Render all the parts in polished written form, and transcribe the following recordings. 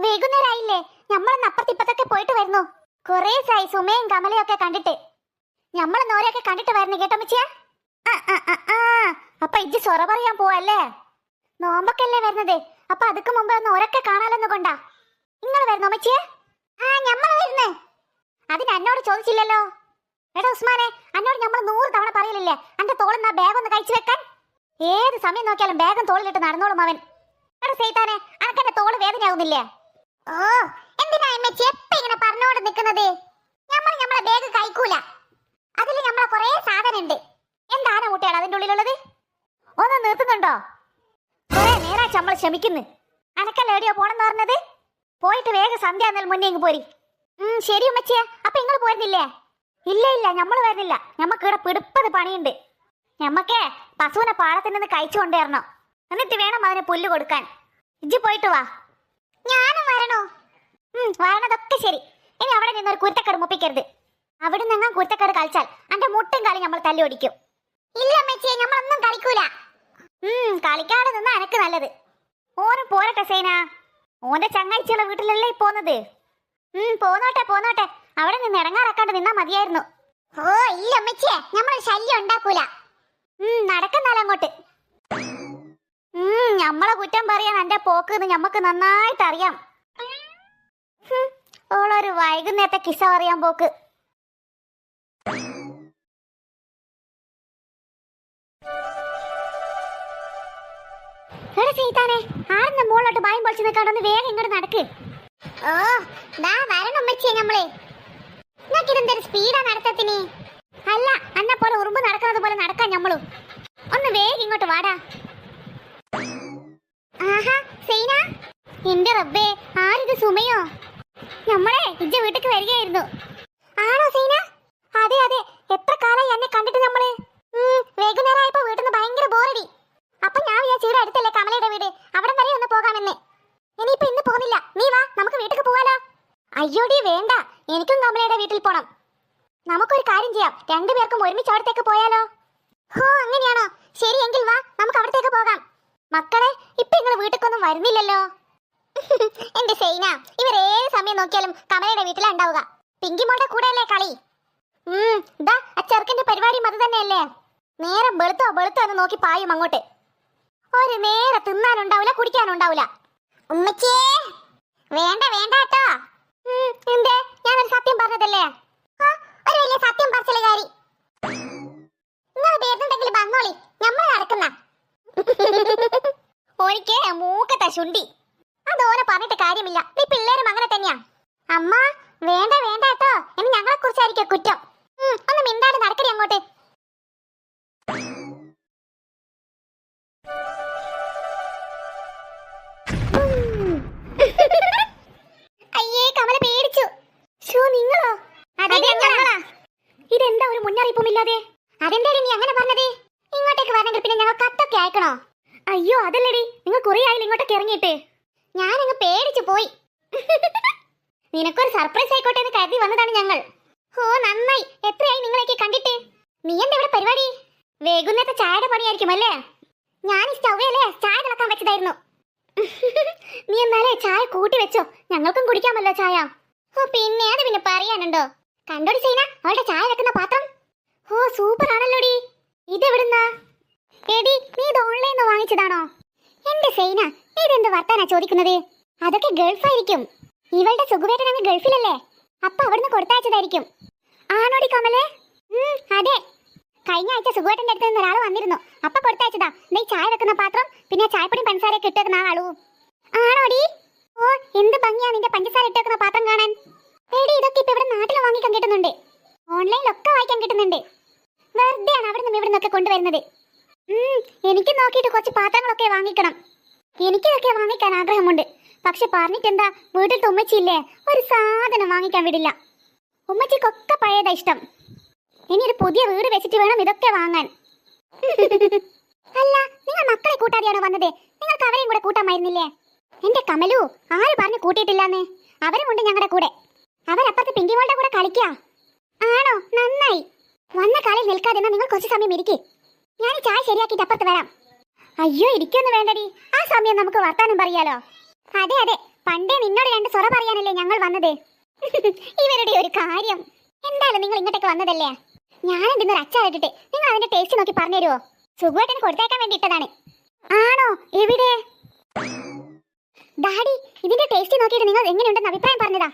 വൈകുന്നേരമായില്ലേ? നമ്മളൊന്ന് അപ്പുറത്തിപ്പത്തൊക്കെ പോയിട്ട് വരുന്നു. കൊറേ സായി സുമയും കമലയും ഒക്കെ കണ്ടിട്ട്. നമ്മളൊന്ന് ഓരോക്കെ കണ്ടിട്ട് വരുന്നു കേട്ടോ അമ്മച്ചിയെ. അപ്പൊ ഇജ്ജ് സൊറ പറയാൻ പോവല്ലേ? നോമ്പൊക്കെയല്ലേ വരുന്നത്, അപ്പൊ അതൊക്കെ മുമ്പ് ഒന്ന് ഓരൊക്കെ കാണാലൊന്നു കൊണ്ടാ. നിങ്ങൾ വരുന്നു അമ്മച്ചിയെ? ഞമ്മള് വരുന്നേ. അതിന് എന്നോട് ചോദിച്ചില്ലല്ലോ. എടാ ഉസ്മാനെ, എന്നോട് നമ്മൾ 100 തവണ പറയലില്ലേ എന്റെ തോളിൽ ബാഗ് ഒന്ന് കഴിച്ചു വെക്കാൻ? ഏത് സമയം നോക്കിയാലും ബാഗും തോളിലിട്ട് നടന്നോളും അവൻ. എടാ സൈതാനെ, അനക്കെന്റെ തോള് വേദനയാവുന്നില്ലേ? ഓ, എന്തിനാ അമ്മച്ചി എപ്പ ഇങ്ങനെ പറഞ്ഞോണ്ട് നിക്കുന്നത്? നമ്മളെ ബാഗ് കഴിക്കൂല. അതിൽ നമ്മളെ കൊറേ സാധനം ഉണ്ട്. എന്താണ് കുട്ടികൾ അതിന്റെ ഉള്ളിലുള്ളത്? ഒന്ന് നിർത്തുന്നുണ്ടോ? കൊറേ നേരാഴ്ച നമ്മൾ ക്ഷമിക്കുന്നു. അനക്കല്ല എവിടെയോ പോണെന്ന് പറഞ്ഞത്? പോയിട്ട് വേഗം സന്ധ്യ എന്നൽ മുന്നേ ഇങ്ങ് പോരി. ശരി ഉമ്മച്ചിയെ, അപ്പൊ നിങ്ങൾ പോരുന്നില്ലേ? ഇല്ല, നമ്മൾ വരുന്നില്ല. ഞമ്മക്ക് ഇവിടെ പിടിപ്പത് പണിയുണ്ട്. ഞമ്മക്കേ പശുവിനെ പാടത്തിൽ നിന്ന് കഴിച്ചു കൊണ്ടുവരണോ, എന്നിട്ട് വേണം അതിന് പുല്ല് കൊടുക്കാൻ. ഇജ്ജ് പോയിട്ട് വാ. ഞാനും വരണോ? വരണതൊക്കെ ശരി. ഇനി അവിടെ നിന്നൊരു കുരുത്തക്കേട് മുപ്പിക്കരുത്. അവിടെ നിങ്ങൾ കുരുത്തക്കേട് കളിച്ചാൽ എന്റെ മുട്ടും കാലി നമ്മൾ തല്ലി ഓടിക്കും. ഇല്ല അമ്മച്ചിയെ, നമ്മളൊന്നും കളിക്കൂല. കളിക്കാതെ നിന്നാ എനക്ക് നല്ലത്. ഓനും പോരട്ടെ സൈന, ഓന്റെ ചങ്ങാഴ്ചയുള്ള വീട്ടിലല്ലേ പോന്നത്. പോന്നോട്ടെ. അവിടെ നിന്ന് ഇറങ്ങാറക്കാണ്ട് നിന്നാ മതിയായിരുന്നു. ഓ ഇല്ല അമ്മച്ചിയെ, നമ്മൾ ശല്യം ഉണ്ടാക്കൂല. നടക്കുന്നാലും അങ്ങോട്ട്. നമ്മളെ കുറ്റം പറയാൻ എന്റെ പോക്ക് ഞമ്മക്ക് നന്നായിട്ട് അറിയാം. ഓളൊരു വൈകുന്നേരത്തെ കിസ്സ പറയാൻ പോക്ക്. സീതാനെ, ആരെന്ന മോളോട്ട് ബായും പൊളിച്ചു നിൽക്കാണ്ടൊന്ന് വേഗം ഇങ്ങോട്ട് നടക്ക്. ഓ ദാ വരണം അമ്മച്ചിയെ. നമ്മളെ നിനക്കിതെന്തൊരു സ്പീഡാ നടത്തത്തിന്? അല്ല, എന്നെ പോലെ ഉറുമ്പ് നടക്കുന്നത് പോലെ നടക്കാൻ ഞമ്മളും. ഒന്ന് വേഗം ഇങ്ങോട്ട് വാടാ. ആഹാ സൈന, എന്റെ റബ്ബേ, ആരിത് സുമയോ? നമ്മളെ ഇജ്ജ വീട്ടിക്ക് വരികയായിരുന്നു. ആണോ സൈന? അതെ, എത്ര കാലമായി എന്നെ കണ്ടിട്ട് നമ്മള്. വൈകുന്നേരമായപ്പോ വീട്ടിൽ നിന്ന് ഭയങ്കര ബോറടി. അപ്പൊ ഞാൻ വിചാരിച്ചു ഇവിടെ അടുത്തല്ലേ കമലയുടെ വീട്, അവിടെ വരെ ഒന്ന് പോകാമെന്ന്. ഇനിയിപ്പോ ഇന്ന് പോകുന്നില്ല, നീ വാ, നമുക്ക് വീട്ടിൽ പോവാലോ. അയ്യോടി വേണ്ട, എനിക്കും കമലയുടെ വീട്ടിൽ പോണം. നമുക്കൊരു കാര്യം ചെയ്യാം, രണ്ടുപേർക്കും ഒരുമിച്ച് അവിടത്തേക്ക് പോയാലോ? ഹോ അങ്ങനെയാണോ? ശരി, എങ്കിൽ വാ, നമുക്ക് അവിടത്തേക്ക് പോകാം. മക്കളെ, ഇപ്പൊ നിങ്ങൾ വീട്ടിലേക്കൊന്നും വരുന്നില്ലല്ലോ. എന്റെ സൈന, ഇവരേത് സമയം നോക്കിയാലും കമലയുടെ വീട്ടിലാ ഉണ്ടാവുക. പിങ്കിമോളുടെ കൂടെ അല്ലേ കളി? ഇതാ ആ ചെറുക്കന്റെ പരിപാടിയും അത് തന്നെയല്ലേ. നേരം വെളുത്തോ എന്ന് നോക്കി പായും അങ്ങോട്ട്. ഒരു നേരെ തിന്നാനുണ്ടാവില്ല, കുടിക്കാനുണ്ടാവില്ല. ഉമ്മച്ചേ വേണ്ട കേട്ടോ. എന്തേ? ഞാനൊരു സത്യം പറഞ്ഞതല്ലേ. ഒരു വലിയ സത്യം പറച്ചിലുകാരി. നിങ്ങൾ വരുന്നുണ്ടെങ്കിൽ വന്നോളി, നമ്മൾ നടക്കുന്ന. ഓനിക്ക് മൂക്കത്തെ ശുണ്ടി. അതോനെ പറഞ്ഞിട്ട് കാര്യമില്ല, നീ പിള്ളേരും അങ്ങനെ തന്നെയാ. അമ്മ വേണ്ട കേട്ടോ, ഇനി ഞങ്ങളെ കുറിച്ചായിരിക്കും കുറ്റം. ഒന്ന് മിണ്ടാതെ നടക്കടി അങ്ങോട്ട്. അയ്യേ, കമല പേടിച്ചു. നിങ്ങളോ? ഇതെന്താ ഒരു മുന്നറിയിപ്പുമില്ലാതെ? അതെന്തായാലും നീ അങ്ങനെ പറഞ്ഞത്? ഇങ്ങോട്ടേക്ക് വരണമെങ്കിൽ പിന്നെ ഞങ്ങൾ കത്തൊക്കെ അയക്കണോ? അയ്യോ അതല്ലടി, നിങ്ങൾ കുറെ ആയില്ല ഇങ്ങോട്ടേക്ക് ഇറങ്ങിയിട്ട്. ഞാനങ്ങ് പേടിച്ചു പോയി. നിനക്കൊരു സർപ്രൈസ് ആയിക്കോട്ടെ എന്ന് കരുതി വന്നതാണ് ഞങ്ങൾ. ഓ നന്നായി. എത്രയായി നിങ്ങളേക്ക് കണ്ടിട്ട്? നീ എന്താ ഇവിടെ പരിപാടി? വൈകുന്നേരത്തെ ചായയുടെ പണിയായിരിക്കും അല്ലേ? ഞാൻ സ്റ്റൗവിലല്ലേ ചായ തിളക്കാൻ വെച്ചതായിരുന്നു. നീ എന്നാലേ ചായ കൂട്ടി വെച്ചോ, ഞങ്ങൾക്കും കുടിക്കാമല്ലോ ചായ. പിന്നെ അത് പിന്നെ പറയാനുണ്ടോ? കണ്ടോടി സൈന, അവളുടെ ചായ വെക്കുന്ന പാത്രം. ഓ സൂപ്പർ ആണല്ലോടി. ഇതെവിടുന്നാ? എടി, നീ ഇത് ഓൺലൈനിൽ നിന്ന് വാങ്ങിച്ചതാണോ? എന്റെ സൈന, ഇതെന്ത് വർത്താനാ ചോദിക്കുന്നത്? അതൊക്കെ ഗൾഫായിരിക്കും. ഇവളുടെ സുഖവേട്ടൻ അങ്ങ് ഗൾഫിലല്ലേ, അപ്പൊ അവിടുന്ന് കൊടുത്തയച്ചതായിരിക്കും. ആണോടി കമലേ? അതെ, കഴിഞ്ഞ ആഴ്ച സുഖവേട്ടന്റെ അടുത്ത് നിന്ന് ഒരാൾ വന്നിരുന്നു, അപ്പൊ കൊടുത്തയച്ചതാ. നീ ചായ വെക്കുന്ന പാത്രം, പിന്നെ ചായപ്പൊടി പഞ്ചസാരയൊക്കെ ഇട്ടേക്കുന്ന ആളൂ. ആണോടി? ഓ എന്ത് ഭംഗിയാ നിന്റെ പഞ്ചസാര ഇട്ടേക്കുന്ന പാത്രം കാണാൻ. എടി, ഇതൊക്കെ ഇപ്പൊ ഇവിടെ നാട്ടിൽ വാങ്ങിക്കാൻ കിട്ടുന്നുണ്ട്, ഓൺലൈനിലൊക്കെ വാങ്ങിക്കാൻ കിട്ടുന്നുണ്ട്. വെറുതെയാണ് അവിടെ നിന്ന് ഇവിടെ നിന്നൊക്കെ കൊണ്ടുവരുന്നത്. എനിക്ക് നോക്കിയിട്ട് കുറച്ച് പാത്രങ്ങളൊക്കെ വാങ്ങിക്കണം. എനിക്കിതൊക്കെ വാങ്ങിക്കാൻ ആഗ്രഹമുണ്ട്. പക്ഷെ പറഞ്ഞിട്ടെന്താ, വീട്ടിൽ ഉമ്മച്ചിയില്ലേ, ഒരു സാധനം വാങ്ങിക്കാൻ വിടില്ല. ഉമ്മച്ചിക്കൊക്കെ പഴയതാ ഇഷ്ടം. ഇനി ഒരു പുതിയ വീട് വെച്ചിട്ട് വേണം ഇതൊക്കെ വാങ്ങാൻ. അല്ല, നിങ്ങൾ മക്കളെ കൂട്ടാതെയാണോ വന്നത്? നിങ്ങൾക്ക് അവരെയും കൂടെ കൂട്ടാമായിരുന്നില്ലേ? എന്റെ കമലു, ആര് പറഞ്ഞു കൂട്ടിയിട്ടില്ലാന്ന്? അവരും ഉണ്ട് ഞങ്ങളുടെ കൂടെ. അവരപ്പുറത്ത് പിങ്കിമോളുടെ കൂടെ കളിക്കാ. ആണോ? നന്നായി. വന്ന കാലിൽ നിൽക്കാതെ നിങ്ങൾ കുറച്ച് സമയം ഇരിക്കേ. ഞാൻ ചായ ശരിയാക്കിയിട്ട് അപ്പുറത്ത് വരാം. അയ്യോ ഇരിക്കൊന്നും വേണ്ടടി, ആ സമയം നമുക്ക് വർത്താനം പറയാലോ. അതെ അതെ, പണ്ടേ നിന്നോട് രണ്ട് സൊറ പറയാനല്ലേ ഞങ്ങൾ വന്നത്. ഇവരുടെ ഒരു കാര്യം. എന്തായാലും നിങ്ങൾ ഇങ്ങോട്ടേക്ക് വന്നതല്ലേ, ഞാൻ ഇതിന്നൊരു അച്ചാറിട്ടിട്ട് നിങ്ങൾ അതിന്റെ ടേസ്റ്റ് നോക്കി പറഞ്ഞു തരുമോ? സുഖമായിട്ടിന് കൊടുത്തേക്കാൻ വേണ്ടി ഇട്ടതാണ്. ആണോ? എവിടെ? ഡാഡി, ഇതിന്റെ ടേസ്റ്റ് നോക്കിയിട്ട് നിങ്ങൾ എങ്ങനെയുണ്ടെന്ന് അഭിപ്രായം പറഞ്ഞതാ.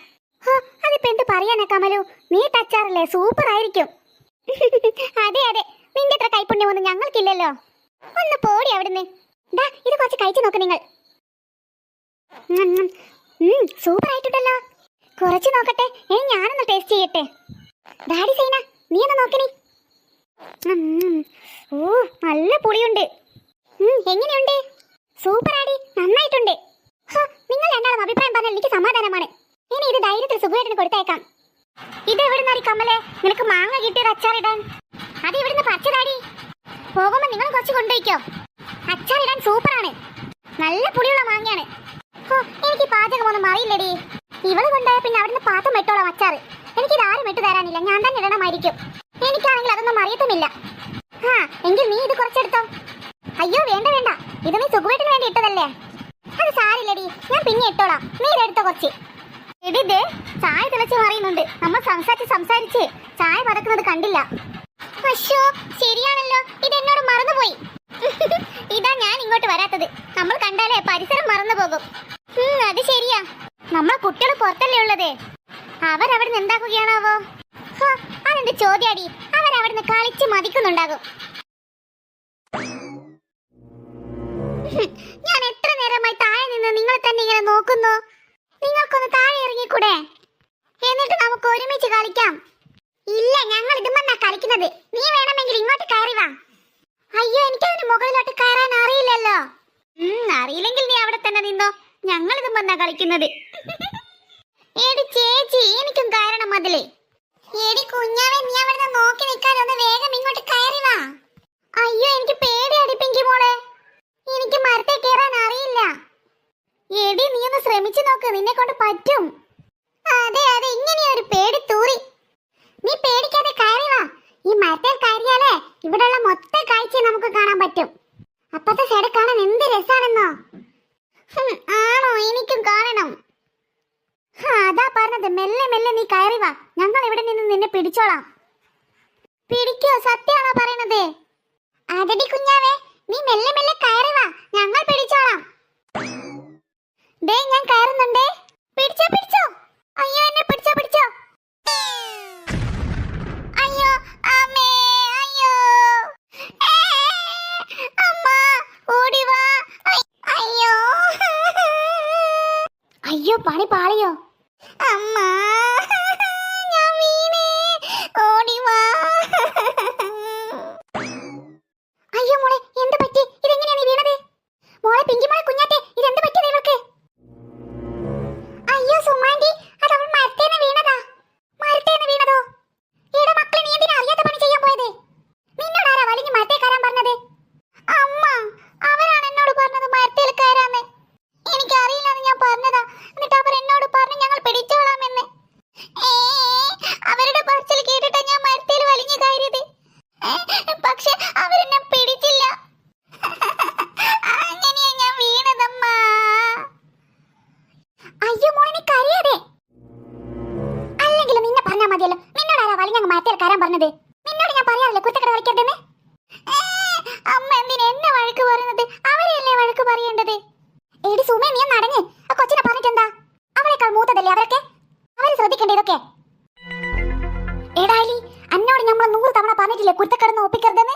അതിപ്പോ എന്ത് പറയാനാ കമലു, നീ ടച്ചാറല്ലേ, സൂപ്പർ ആയിരിക്കും. അതെ അതെ, നിന്റെ അത്ര കൈപ്പുണ്യമൊന്നും ഞങ്ങൾക്കില്ലല്ലോ. ഒന്ന് പോടി അവിടുന്ന്. ദാ ഇത് കുറച്ച് കഴിച്ചു നോക്ക് നിങ്ങൾ. സൂപ്പർ ആയിട്ടുണ്ടല്ലോ. കുറച്ച് നോക്കട്ടെ, ഞാനൊന്ന് ടേസ്റ്റ് ചെയ്യട്ടെ. ഡാഡി സൈന, നീ ഒന്ന് നോക്കണി. ഓ നല്ല പുളിയുണ്ട്. എങ്ങനെയുണ്ട്? സൂപ്പർ ആടി, നന്നായിട്ടുണ്ട്. നിങ്ങൾ രണ്ടാളും അഭിപ്രായം പറഞ്ഞാൽ എനിക്ക് സമാധാനമാണ്. ഇനി ഇത് ധൈര്യത്തിൽ സുഖമായിട്ടിന് കൊടുത്തേക്കാം. ഇത് എവിടുന്നാടി കമ്മലെ നിനക്ക് മാങ്ങ കിട്ടിയത് അച്ചാറിടാൻ? അത് ഇവിടുന്ന് പറിച്ചതാടി. പോകുമ്പോ നിങ്ങൾ കുറച്ച് കൊണ്ടുപോയിക്കോ. അച്ചാറിടാൻ സൂപ്പറാണ്, നല്ല പുളിയുള്ള മാങ്ങയാണ്. എനിക്ക് പാചകമൊന്നും അറിയില്ലടി. ഇവള് കൊണ്ടുപോയ പിന്നെ അവിടുന്ന് പാത്രം ഇട്ടോളാം അച്ചാറ്. എനിക്കിത് ആരും ഇട്ട് തരാനില്ല, ഞാൻ തന്നെ ഇടണമായിരിക്കും. എനിക്കാണെങ്കിൽ അതൊന്നും അറിയത്തുമില്ല. എങ്കിൽ നീ ഇത് കുറച്ചെടുത്തോ. അയ്യോ വേണ്ട വേണ്ട, ഇത് നീ സുഖമായിട്ടിന് വേണ്ടി ഇട്ടതല്ലേ, അത് സാരില്ലടി, ഞാൻ പിന്നെ ഇട്ടോളാം. നീ ഇതെടുത്തോ കുറച്ച്. ഇടിത് ചായ തിളച്ച് മറിയുന്നുണ്ട്. നമ്മൾ സംസാരിച്ച് ചായ പതക്കുന്നത് കണ്ടില്ല. അശ്ശോ ശരിയാണല്ലോ, ഇത് എന്നോട് മറന്നുപോയി. ഇതാ ഞാൻ ഇങ്ങോട്ട് വരാത്തത്. നമ്മൾ കണ്ടാലേ പരിസരം മറന്നു പോകും. അത് ശരിയാ, നമ്മളെ കുട്ടികൾ പുറത്തല്ലേ ഉള്ളത്. അവരവിടുന്ന് എന്താക്കുകയാണാവോ? അതെന്ത് ചോദ്യാടി, അവരവിടുന്ന് കളിച്ച് മതിക്കുന്നുണ്ടാകും. ഞാൻ എത്ര നേരമായി താഴെ നിന്ന് നിങ്ങളെ തന്നെ ഇങ്ങനെ നോക്കുന്നു. നിങ്ങൾക്കൊന്ന് താഴെ ഇറങ്ങിക്കൂടെ? എന്നിട്ട് നമുക്ക് ഒരുമിച്ച് കളിക്കാം. ഇല്ല, ഞങ്ങൾ ഇതുമെന്നാ കളിക്കുന്നത്. നീ വേണമെങ്കിൽ ഇങ്ങോട്ട് കയറി വാ. അയ്യോ എനിക്കതിന് മുകളിലോട്ട് കയറാൻ അറിയില്ലല്ലോ. അറിയില്ലെങ്കിൽ നീ അവിടെ തന്നെ നിന്നോ, ഞങ്ങൾ ഇതുമെന്നാ കളിക്കുന്നത്. എടി ചേച്ചി, എനിക്കും കയറണം അതില്. എടി കുഞ്ഞാവേ, നീ അവിടെ നോക്കി നിൽക്കാതെ ഒന്ന് വേഗം ഇങ്ങോട്ട് കയറി വാ. അയ്യോ എനിക്ക് പേടിയാടി പിങ്കി മോളെ, എനിക്ക് മരത്തെ കയറാൻ അറിയില്ല. എടി നീ ഒന്ന് ശ്രമിച്ചു നോക്ക്, നിന്നെ കൊണ്ട് പറ്റും. അതെ അതെ, ഇങ്ങനെയൊരു പേടി തൂറി. നീ പേടിക്കാതെ കയറി വാ. ഈ മരത്തിൽ കയറിയാലേ ഇവിടെയുള്ള മൊത്തം കാഴ്ച നമുക്ക് കാണാൻ പറ്റും. അപ്പത്തെ സൈഡ് കാണാൻ എന്ത് രസാണെന്നോ. ആണോ? എനിക്കും കാണണം. അതാ പറഞ്ഞത്, മെല്ലെ മെല്ലെ നീ കയറി വാ. ഞങ്ങൾ ഇവിടെ നിന്ന് നിന്നെ പിടിച്ചോളാം. പിടിക്കോ? സത്യമാണോ പറയണത്? അതെടി കുഞ്ഞാവേ, നീ മെല്ലെ മെല്ലെ കയറി വാ, ഞങ്ങൾ പിടിച്ചോളാം. ദേ ഞാൻ കയറുന്നുണ്ടേ. പിടിച്ചോ പിടിച്ചോ. അയ്യോ എന്നെ പിടിച്ചോ പിടിച്ചോ. അയ്യോ അമ്മേ, അയ്യോ അമ്മ ഓടി വാ. അയ്യോ അയ്യോ പണി പാളിയോ അമ്മ, ഞാൻ വീണേ, ഓടി വാ. അയ്യോ മോളെ എന്ത് പറ്റി? ഇതെങ്ങനെയാ നീ വീണത്? മോളെ പിങ്കി മോളെ കുഞ്ഞാറ്റെ, ഇതെന്ത് പറ്റിയത് ഇവൾക്ക്? അയ്യോ സുമാൻറ്റി, അത് അവൾ മരത്തേന്ന് വീണതാ. മരത്തേന്ന് വീണതോ? ഇവിടെ മക്കളെ, നീ എന്തിനാ അറിയാത്ത പണി ചെയ്യാൻ പോയത്? നിന്നോട് ആരാ വലിഞ്ഞ് മരത്തേ കയറാൻ പറഞ്ഞത്? അമ്മ, അവരാണ് എന്നോട് പറഞ്ഞത് മരത്തേൽ കയറാന്ന്. എനിക്കറിയില്ലെന്ന് ഞാൻ പറഞ്ഞതാ. എന്നിട്ട് അവർ എന്നോട് പറഞ്ഞു ഞങ്ങൾ പിടിച്ചോളാമെന്ന്. അവരുടെ പറച്ചിൽ കേട്ടിട്ടാ ഞാൻ മരത്തേൽ വലിഞ്ഞു കയറിയത്. പക്ഷെ അവരെന്നെ പിടിച്ചില്ല. അങ്ങനെയാ ഞാൻ വീണതമ്മ. അയ്യോ മോനെ നീ കരയാതെ. അല്ലെങ്കിൽ നിന്നെ പറഞ്ഞാ മതിയല്ലോ. നിന്നോട് ആരാ വലിഞ്ഞ മരത്തേൽ കയറാൻ പറഞ്ഞത്? നിന്നോട് ഞാൻ പറയാറില്ലേ കുരുത്തക്കട കളിക്കരുതെന്ന്? അമ്മ എന്തിനാ എന്നെ വഴക്ക് പറയുന്നത്? അവരെയല്ലേ വഴക്ക് പറയേണ്ടത്? എടി സുമേ, നീ നടങ്ങ്. ആ കൊച്ചിനെ പറഞ്ഞിട്ടെന്താ? അവളെക്കാൾ മൂത്തതല്ലേ അവരൊക്കെ, അവര് ശ്രദ്ധിക്കണ്ടേ ഇതൊക്കെ? എടാലി, അന്നോട് നമ്മൾ 100 തവണ പറഞ്ഞിട്ടില്ലേ കുരുത്തക്കടന്ന് ഒപ്പിക്കരുതെന്ന്?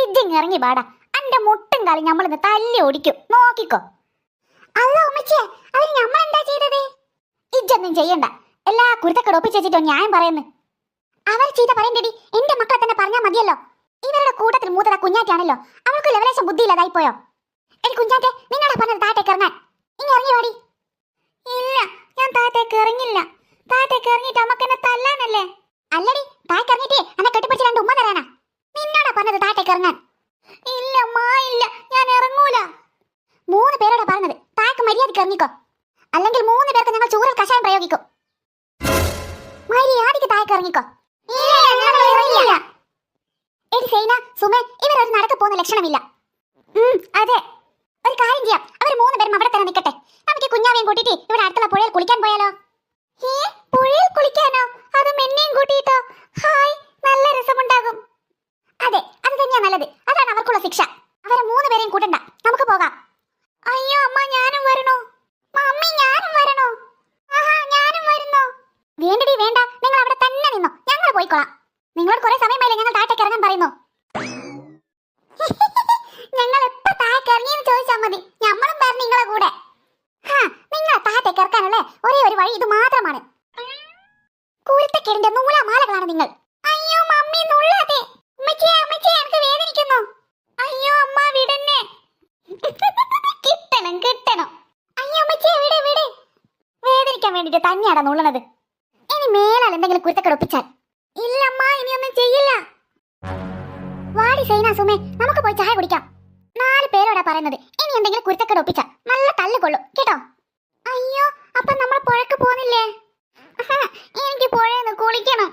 ഇതിങ് ഇറങ്ങി പാടാ, അന്റെ മുട്ടും കാലി നമ്മളിന്ന് തല്ലി ഓടിക്കും, നോക്കിക്കോ. അല്ല ഉമ്മച്ചേ, അതിന് നമ്മൾ എന്താ ചെയ്തത്? ഇജ്ജൊന്നും ചെയ്യണ്ട, എല്ലാ കുരുത്തക്കട ഒപ്പിച്ച് വെച്ചിട്ടോ ഞാൻ പറയുന്നു. അവർ ചെയ്ത പറയണ്ടടി, എന്റെ മക്കളെ തന്നെ പറഞ്ഞാൽ മതിയല്ലോ. ഇവരുടെ കൂട്ടത്തിൽ മൂത്തത കുഞ്ഞാറ്റാണല്ലോ, അവൾക്ക് ലെവലേശം ബുദ്ധിയില്ലാതായിപ്പോയോ? എടി കുഞ്ഞാറ്റെ, നിങ്ങളാ പറഞ്ഞത് താഴത്തേക്ക് ഇറങ്ങാൻ. ഇനി ഇറങ്ങി വാടി. ഇല്ല, ഞാൻ താഴത്തേക്ക് ഇറങ്ങില്ല. താഴത്തേക്ക് ഇറങ്ങിയിട്ട് അമ്മക്ക് എന്നെ തല്ലാനല്ലേ? അല്ലടി, താഴേക്ക് ഇറങ്ങിട്ടേ എന്നെ കെട്ടിപ്പിടിച്ച് 2 ഉമ്മ തരാനാ. നിന്നോടാ പറഞ്ഞത് താഴത്തേക്ക് ഇറങ്ങാൻ. ഇല്ല അമ്മ, ഇല്ല, ഞാൻ ഇറങ്ങൂല. 3 പേരോടാ പറഞ്ഞത് താഴേക്ക് മര്യാദയ്ക്ക് ഇറങ്ങിക്കോ, അല്ലെങ്കിൽ 3 പേർക്ക് ഞങ്ങൾ ചൂരൽ കഷായം പ്രയോഗിക്കും. മര്യാദയ്ക്ക് താഴേക്ക് ഇറങ്ങിക്കോ. എടി സൈന, സുമേ, ഇവരൊരു നടക്ക് പോകുന്ന ലക്ഷണമില്ല. അതെ, ഒരു കാര്യം ചെയ്യാം, അവർ 3 പേരും അവിടെ തന്നെ നിൽക്കട്ടെ. നമുക്ക് കുഞ്ഞാവേയും കൂട്ടിട്ട് ഇവിടെ അടുത്തുള്ള പുഴയിൽ കുളിക്കാൻ പോയാലോ? പുഴയിൽ കുളിക്കാനോ? അതും എന്നെയും കൂട്ടിയിട്ടോ? ഹായ്, നല്ല രസമുണ്ടാകും. അതെ, അത് തന്നെയാ നല്ലത്. അതാണ് അവർക്കുള്ള ശിക്ഷ. അവരെ 3 പേരെയും കൂട്ടണ്ട, നമുക്ക് പോകാം. അയ്യോ അമ്മ, ഞാനും വരണോ? മമ്മി, ഞാനും വരണോ? ആഹാ, ഞാനും വരുന്നു. വേണ്ടടി വേണ്ട, നിങ്ങൾ അവിടെ തന്നെ നിന്നോ, ഞങ്ങൾ പോയിക്കോളാം. നിങ്ങളോട് കുറെ സമയമായില്ലേ ഞങ്ങൾ താഴേക്ക് ഇറങ്ങാൻ പറയുന്നു. ഞങ്ങൾ എപ്പോ താഴേക്ക് ഇറങ്ങിയെന്ന് ചോദിച്ചാൽ മതി, ഞമ്മളും പറഞ്ഞു നിങ്ങളെ കൂടെ. നിങ്ങൾ താഴത്തേക്ക് ഇറക്കാനുള്ള ഒരേ ഒരു വഴി ഇത് മാത്രമാണ്. കുരുത്തക്കേടിന്റെ നൂലാമാലകളാണ് നിങ്ങൾ. അയ്യോ മമ്മി, നുള്ളാതെ. ഉമ്മച്ചിയെ, ഉമ്മച്ചിയെ, എനിക്ക് വേദനിക്കുന്നു. അയ്യോ അമ്മ, വിടന്നെ. കിട്ടണം കിട്ടണം. അയ്യോ ഉമ്മച്ചിയെ, വിട് വിട്. വേദനിക്കാൻ വേണ്ടിട്ട് തന്നെയാടാ നുള്ളണത്. ഇനി മേലാൽ എന്തെങ്കിലും കുരുത്തക്കേട് ഒപ്പിച്ചാൽ. ഇല്ലമ്മ, ഇനിയൊന്നും ചെയ്യില്ല. വാടി സൈന, സുമേ, നമുക്ക് പോയി ചായ കുടിക്കാം. 4 പേരോടാ പറയുന്നത്. ഇനി എന്തെങ്കിലും കുരുത്തക്കേട് ഒപ്പിച്ച നല്ല തല്ല് കൊള്ളും കേട്ടോ. അയ്യോ, അപ്പൊ നമ്മൾ പുഴക്ക് പോകുന്നില്ലേ? എനിക്ക് പുഴയെന്ന് കുളിക്കണം.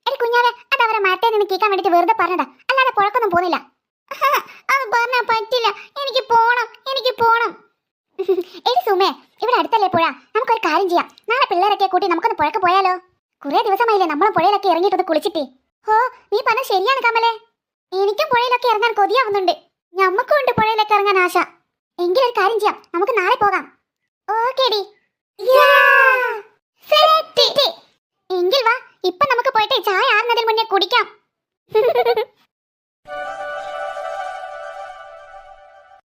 എടി കുഞ്ഞാവെ, അത് അവരെ മരത്തെ നിന്ന് കേൾക്കാൻ വേണ്ടിട്ട് വെറുതെ പറഞ്ഞതാ, അല്ലാതെ പുഴക്കൊന്നും പോകുന്നില്ല. അത് പറഞ്ഞാ പറ്റില്ല, എനിക്ക് പോണം, എനിക്ക് പോണം. എടി സുമേ, ഇവിടെ അടുത്തല്ലേ പുഴ? നമുക്കൊരു കാര്യം ചെയ്യാം, നാളെ പിള്ളേരൊക്കെ കൂട്ടി നമുക്കൊന്ന് പുഴക്ക് പോയാലോ? കുറെ ദിവസമായില്ലേ നമ്മൾ പുഴയിലൊക്കെ ഇറങ്ങിയിട്ടൊന്ന് കുളിച്ചിട്ട്. ഓ, നീ പറഞ്ഞ ശരിയാണ് കമലേ. എനിക്കും പുഴയിലൊക്കെ ഇറങ്ങാൻ കൊതിയാവുന്നുണ്ട്. ഞമ്മക്കും ഉണ്ട് പുഴയിലേക്ക് ഇറങ്ങാൻ ആശ. എങ്കിലൊരു കാര്യം ചെയ്യാം, നമുക്ക് നാളെ പോകാം. ഓക്കേടി. എങ്കിൽ വാ, ഇപ്പൊ നമുക്ക് പോയിട്ട് ചായ ആറുന്നതിന് മുന്നേ കുടിക്കാം.